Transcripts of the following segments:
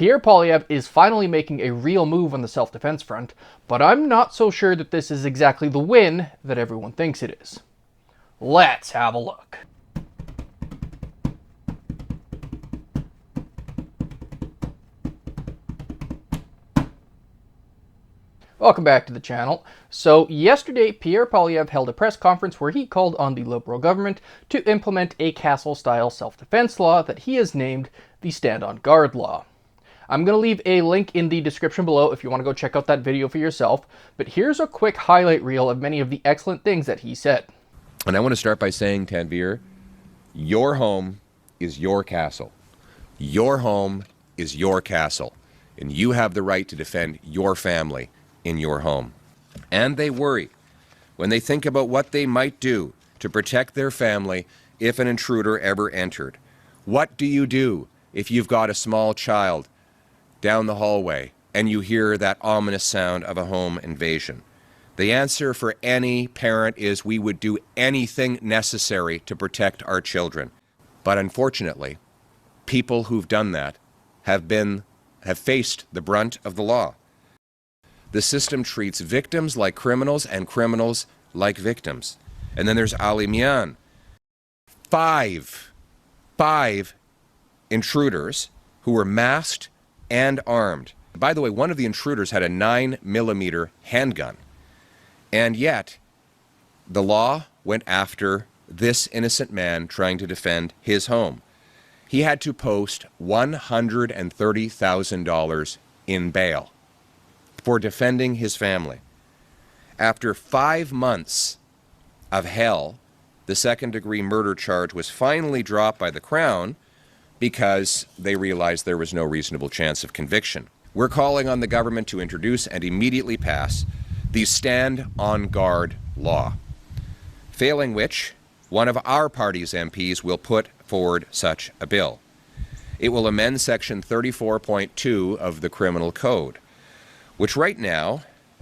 Pierre Poilievre is finally making a real move on the self-defense front, but I'm not so sure that this is exactly the win that everyone thinks it is. Let's have a look. Welcome back to the channel. So yesterday, Pierre Poilievre held a press conference where he called on the Liberal government to implement a castle-style self-defense law that he has named the Stand on Guard Law. I'm going to leave a link in the description below if you want to go check out that video for yourself, but here's a quick highlight reel of many of the excellent things that he said. And I want to start by saying, Tanvir, your home is your castle. Your home is your castle, and you have the right to defend your family in your home. And they worry when they think about what they might do to protect their family if an intruder ever entered. What do you do if you've got a small child down the hallway and you hear that ominous sound of a home invasion? The answer for any parent is we would do anything necessary to protect our children. But unfortunately, people who've done that have faced the brunt of the law. The system treats victims like criminals and criminals like victims. And then there's Ali Mian. Five intruders who were masked and armed. By the way, one of the intruders had a 9mm handgun. And yet, the law went after this innocent man trying to defend his home. He had to post $130,000 in bail for defending his family. After 5 months of hell, the second-degree murder charge was finally dropped by the Crown because they realized there was no reasonable chance of conviction. We're calling on the government to introduce and immediately pass the Stand on Guard law, failing which one of our party's MPs will put forward such a bill. It will amend Section 34.2 of the Criminal Code, which right now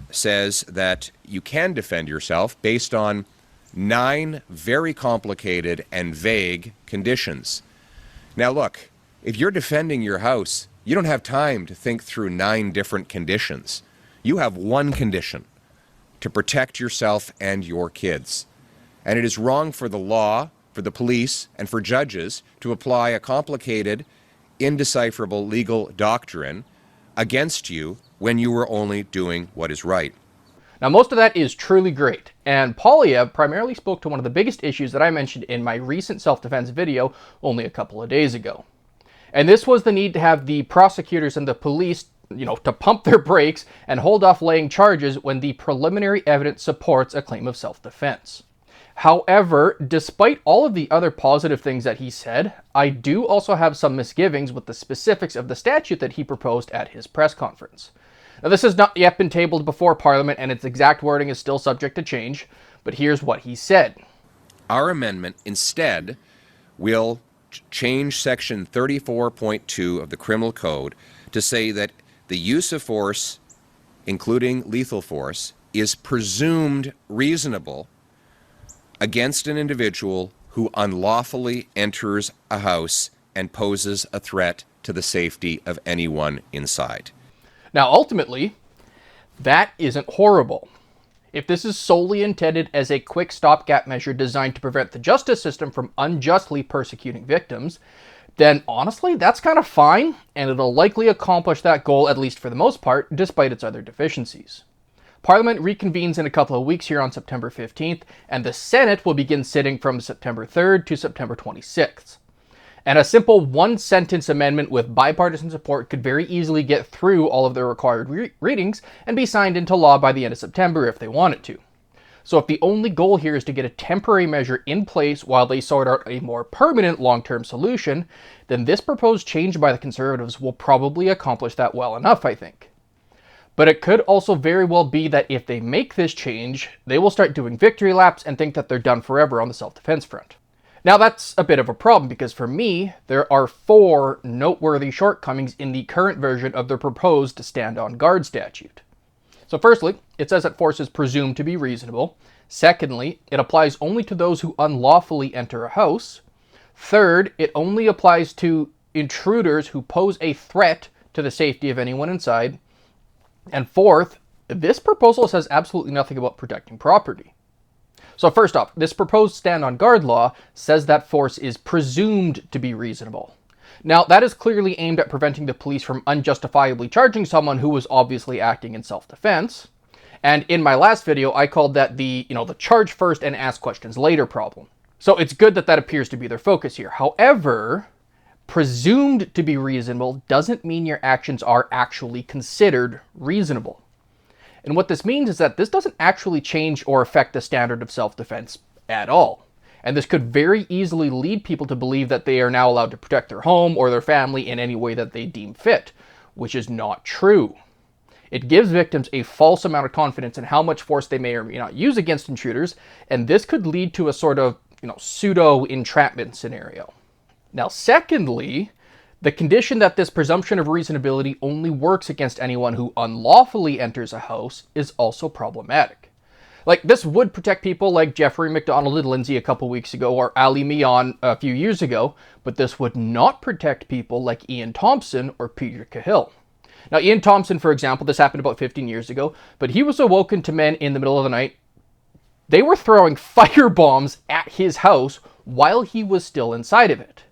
says that you can defend yourself based on 9 very complicated and vague conditions. Now look, if you're defending your house, you don't have time to think through 9 different conditions. You have one condition: to protect yourself and your kids. And it is wrong for the law, for the police, and for judges to apply a complicated, indecipherable legal doctrine against you when you were only doing what is right. Now, most of that is truly great, and Poilievre primarily spoke to one of the biggest issues that I mentioned in my recent self-defense video only a couple of days ago. And this was the need to have the prosecutors and the police, to pump their brakes and hold off laying charges when the preliminary evidence supports a claim of self-defense. However, despite all of the other positive things that he said, I do also have some misgivings with the specifics of the statute that he proposed at his press conference. Now, this has not yet been tabled before Parliament, and its exact wording is still subject to change, but here's what he said. Our amendment instead will change Section 34.2 of the Criminal Code to say that the use of force, including lethal force, is presumed reasonable against an individual who unlawfully enters a house and poses a threat to the safety of anyone inside. Now, ultimately, that isn't horrible. If this is solely intended as a quick stopgap measure designed to prevent the justice system from unjustly persecuting victims, then honestly, that's kind of fine, and it'll likely accomplish that goal, at least for the most part, despite its other deficiencies. Parliament reconvenes in a couple of weeks here on September 15th, and the Senate will begin sitting from September 3rd to September 26th. And a simple one-sentence amendment with bipartisan support could very easily get through all of the required readings and be signed into law by the end of September if they wanted to. So if the only goal here is to get a temporary measure in place while they sort out a more permanent long-term solution, then this proposed change by the Conservatives will probably accomplish that well enough, I think. But it could also very well be that if they make this change, they will start doing victory laps and think that they're done forever on the self-defense front. Now, that's a bit of a problem because for me, there are 4 noteworthy shortcomings in the current version of the proposed Stand on Guard statute. So firstly, it says that force is presumed to be reasonable. Secondly, it applies only to those who unlawfully enter a house. Third, it only applies to intruders who pose a threat to the safety of anyone inside. And fourth, this proposal says absolutely nothing about protecting property. So first off, this proposed stand on guard law says that force is presumed to be reasonable. Now, that is clearly aimed at preventing the police from unjustifiably charging someone who was obviously acting in self-defense. And in my last video, I called that the charge first and ask questions later problem. So it's good that that appears to be their focus here. However, presumed to be reasonable doesn't mean your actions are actually considered reasonable. And what this means is that this doesn't actually change or affect the standard of self-defense at all. And this could very easily lead people to believe that they are now allowed to protect their home or their family in any way that they deem fit, which is not true. It gives victims a false amount of confidence in how much force they may or may not use against intruders, and this could lead to a sort of, pseudo entrapment scenario. Now, secondly, the condition that this presumption of reasonability only works against anyone who unlawfully enters a house is also problematic. Like, this would protect people like Jeffrey McDonald and Lindsay a couple weeks ago, or Ali Mian a few years ago, but this would not protect people like Ian Thomson or Peter Khill. Now, Ian Thomson, for example, this happened about 15 years ago, but he was awoken to men in the middle of the night. They were throwing firebombs at his house while he was still inside of it.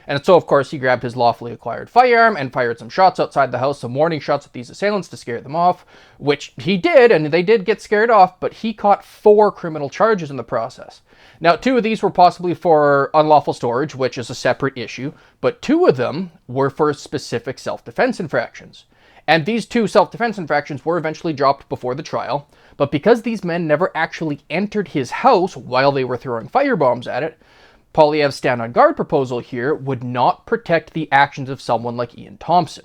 And so, of course, he grabbed his lawfully acquired firearm and fired some shots outside the house, some warning shots at these assailants to scare them off, which he did, and they did get scared off, but he caught 4 criminal charges in the process. Now, 2 of these were possibly for unlawful storage, which is a separate issue, but 2 of them were for specific self-defense infractions. And these 2 self-defense infractions were eventually dropped before the trial, but because these men never actually entered his house while they were throwing firebombs at it, Poilievre's stand on guard proposal here would not protect the actions of someone like Ian Thomson.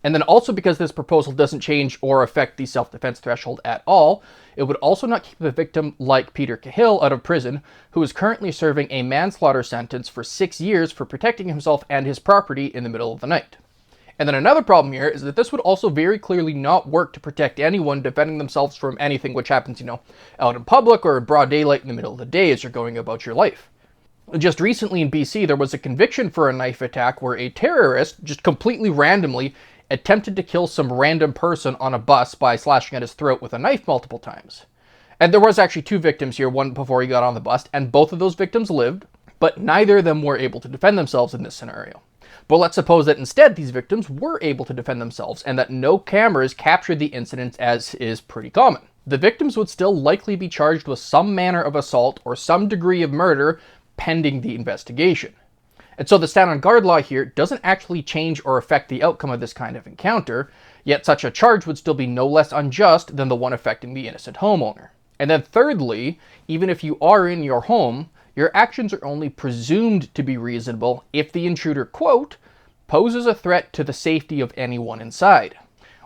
And then also because this proposal doesn't change or affect the self-defense threshold at all, it would also not keep a victim like Peter Khill out of prison, who is currently serving a manslaughter sentence for 6 years for protecting himself and his property in the middle of the night. And then another problem here is that this would also very clearly not work to protect anyone defending themselves from anything which happens, out in public or in broad daylight in the middle of the day as you're going about your life. Just recently in BC, there was a conviction for a knife attack where a terrorist just completely randomly attempted to kill some random person on a bus by slashing at his throat with a knife multiple times. And there was actually 2 victims here, one before he got on the bus, and both of those victims lived, but neither of them were able to defend themselves in this scenario. But let's suppose that instead these victims were able to defend themselves and that no cameras captured the incident, as is pretty common. The victims would still likely be charged with some manner of assault or some degree of murder pending the investigation. And so the stand on guard law here doesn't actually change or affect the outcome of this kind of encounter, yet such a charge would still be no less unjust than the one affecting the innocent homeowner. And then thirdly, even if you are in your home, your actions are only presumed to be reasonable if the intruder, quote, poses a threat to the safety of anyone inside.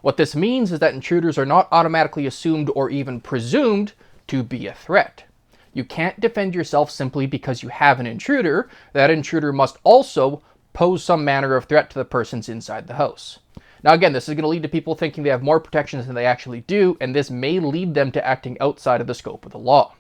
What this means is that intruders are not automatically assumed or even presumed to be a threat. You can't defend yourself simply because you have an intruder. That intruder must also pose some manner of threat to the persons inside the house. Now again, this is going to lead to people thinking they have more protections than they actually do, and this may lead them to acting outside of the scope of the law.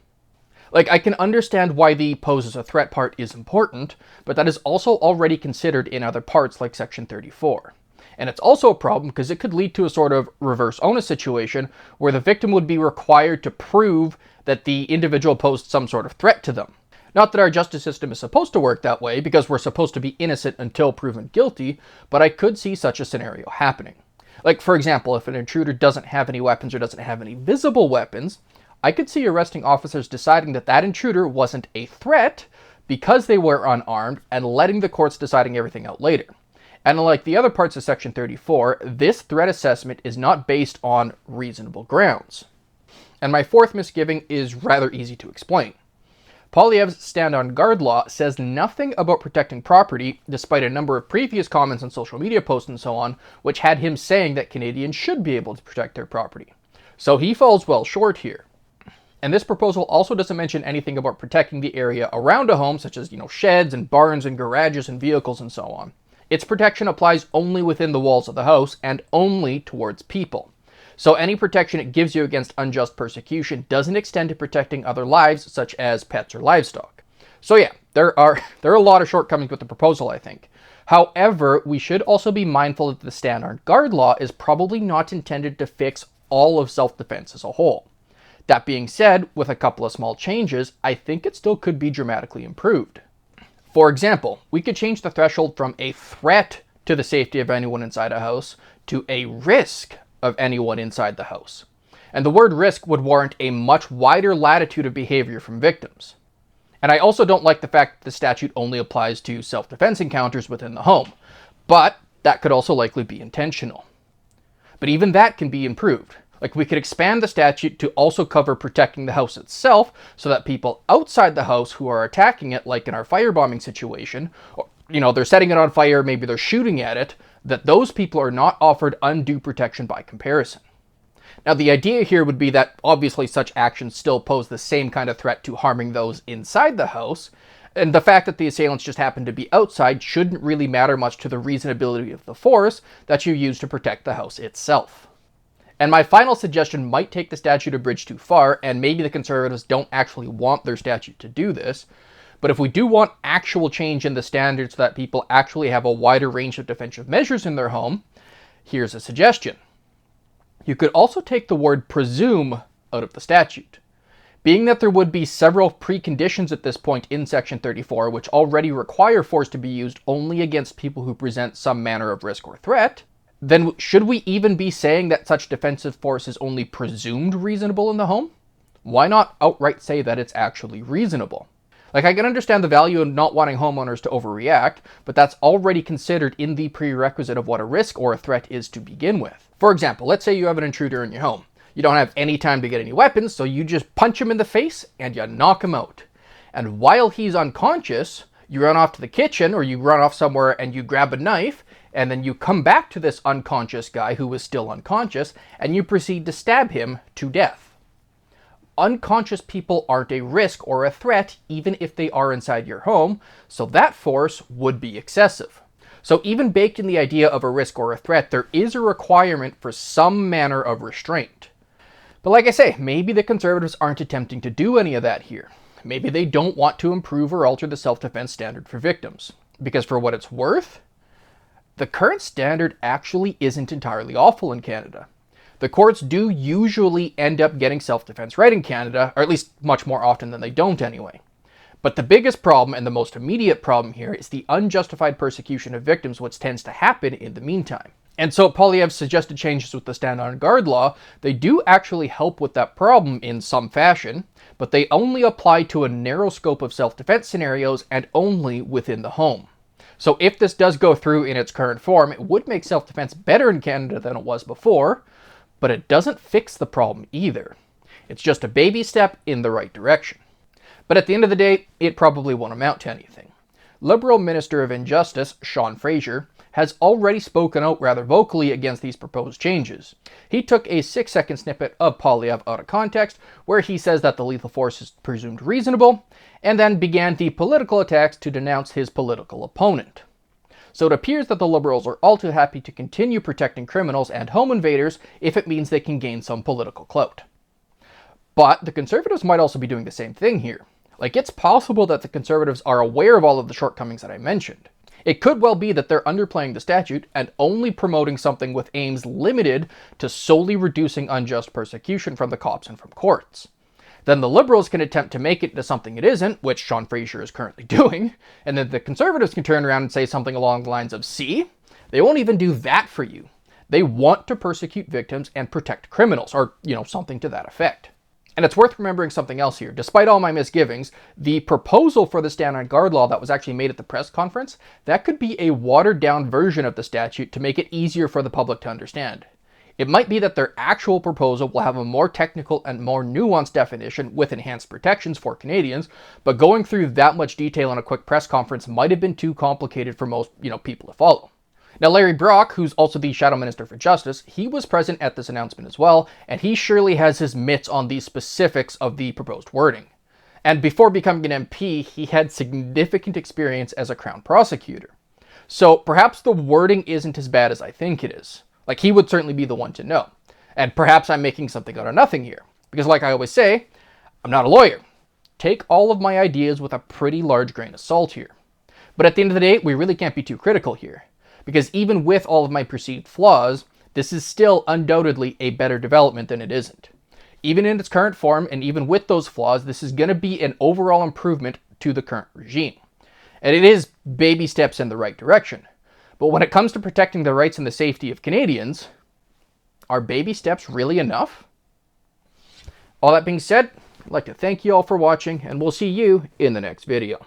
Like, I can understand why the poses a threat part is important, but that is also already considered in other parts like Section 34. And it's also a problem because it could lead to a sort of reverse onus situation where the victim would be required to prove that the individual posed some sort of threat to them. Not that our justice system is supposed to work that way, because we're supposed to be innocent until proven guilty, but I could see such a scenario happening. Like, for example, if an intruder doesn't have any weapons or doesn't have any visible weapons, I could see arresting officers deciding that that intruder wasn't a threat because they were unarmed and letting the courts deciding everything out later. And unlike the other parts of Section 34, this threat assessment is not based on reasonable grounds. And my 4th misgiving is rather easy to explain. Poilievre's stand on guard law says nothing about protecting property, despite a number of previous comments on social media posts and so on, which had him saying that Canadians should be able to protect their property. So he falls well short here. And this proposal also doesn't mention anything about protecting the area around a home, such as, sheds and barns and garages and vehicles and so on. Its protection applies only within the walls of the house and only towards people. So any protection it gives you against unjust persecution doesn't extend to protecting other lives, such as pets or livestock. So yeah, there are a lot of shortcomings with the proposal, I think. However, we should also be mindful that the stand-on guard law is probably not intended to fix all of self-defense as a whole. That being said, with a couple of small changes, I think it still could be dramatically improved. For example, we could change the threshold from a threat to the safety of anyone inside a house to a risk of anyone inside the house. And the word risk would warrant a much wider latitude of behavior from victims. And I also don't like the fact that the statute only applies to self-defense encounters within the home, but that could also likely be intentional. But even that can be improved. Like, we could expand the statute to also cover protecting the house itself so that people outside the house who are attacking it, like in our firebombing situation, or, they're setting it on fire, maybe they're shooting at it, that those people are not offered undue protection by comparison. Now, the idea here would be that obviously such actions still pose the same kind of threat to harming those inside the house, and the fact that the assailants just happen to be outside shouldn't really matter much to the reasonability of the force that you use to protect the house itself. And my final suggestion might take the statute a bridge too far, and maybe the Conservatives don't actually want their statute to do this, but if we do want actual change in the standards so that people actually have a wider range of defensive measures in their home, here's a suggestion. You could also take the word presume out of the statute. Being that there would be several preconditions at this point in Section 34 which already require force to be used only against people who present some manner of risk or threat, then should we even be saying that such defensive force is only presumed reasonable in the home? Why not outright say that it's actually reasonable? Like, I can understand the value of not wanting homeowners to overreact, but that's already considered in the prerequisite of what a risk or a threat is to begin with. For example, let's say you have an intruder in your home. You don't have any time to get any weapons, so you just punch him in the face and you knock him out. And while he's unconscious, you run off to the kitchen or you run off somewhere and you grab a knife, and then you come back to this unconscious guy who is still unconscious and you proceed to stab him to death. Unconscious people aren't a risk or a threat even if they are inside your home, so that force would be excessive. So even baked in the idea of a risk or a threat, there is a requirement for some manner of restraint. But like I say, maybe the Conservatives aren't attempting to do any of that here. Maybe they don't want to improve or alter the self-defense standard for victims. Because for what it's worth, the current standard actually isn't entirely awful in Canada. The courts do usually end up getting self-defense right in Canada, or at least much more often than they don't anyway. But the biggest problem and the most immediate problem here is the unjustified persecution of victims, which tends to happen in the meantime. And so Poilievre's suggested changes with the stand-on guard law, they do actually help with that problem in some fashion, but they only apply to a narrow scope of self-defense scenarios and only within the home. So if this does go through in its current form, it would make self-defense better in Canada than it was before, but it doesn't fix the problem either. It's just a baby step in the right direction. But at the end of the day, it probably won't amount to anything. Liberal Minister of Injustice, Sean Fraser, has already spoken out rather vocally against these proposed changes. He took a 6-second snippet of Poilievre out of context, where he says that the lethal force is presumed reasonable, and then began the political attacks to denounce his political opponent. So it appears that the Liberals are all too happy to continue protecting criminals and home invaders if it means they can gain some political clout. But the Conservatives might also be doing the same thing here. Like, it's possible that the Conservatives are aware of all of the shortcomings that I mentioned. It could well be that they're underplaying the statute and only promoting something with aims limited to solely reducing unjust persecution from the cops and from courts. Then the Liberals can attempt to make it into something it isn't, which Sean Fraser is currently doing, and then the Conservatives can turn around and say something along the lines of, see, they won't even do that for you. They want to persecute victims and protect criminals, or, something to that effect. And it's worth remembering something else here. Despite all my misgivings, the proposal for the stand-on guard law that was actually made at the press conference, that could be a watered-down version of the statute to make it easier for the public to understand. It might be that their actual proposal will have a more technical and more nuanced definition with enhanced protections for Canadians, but going through that much detail in a quick press conference might have been too complicated for most, people to follow. Now, Larry Brock, who's also the Shadow Minister for Justice, he was present at this announcement as well, and he surely has his mitts on the specifics of the proposed wording. And before becoming an MP, he had significant experience as a Crown prosecutor. So perhaps the wording isn't as bad as I think it is. Like, he would certainly be the one to know. And perhaps I'm making something out of nothing here. Because like I always say, I'm not a lawyer. Take all of my ideas with a pretty large grain of salt here. But at the end of the day, we really can't be too critical here, because even with all of my perceived flaws, this is still undoubtedly a better development than it isn't. Even in its current form, and even with those flaws, this is going to be an overall improvement to the current regime. And it is baby steps in the right direction. But when it comes to protecting the rights and the safety of Canadians, are baby steps really enough? All that being said, I'd like to thank you all for watching, and we'll see you in the next video.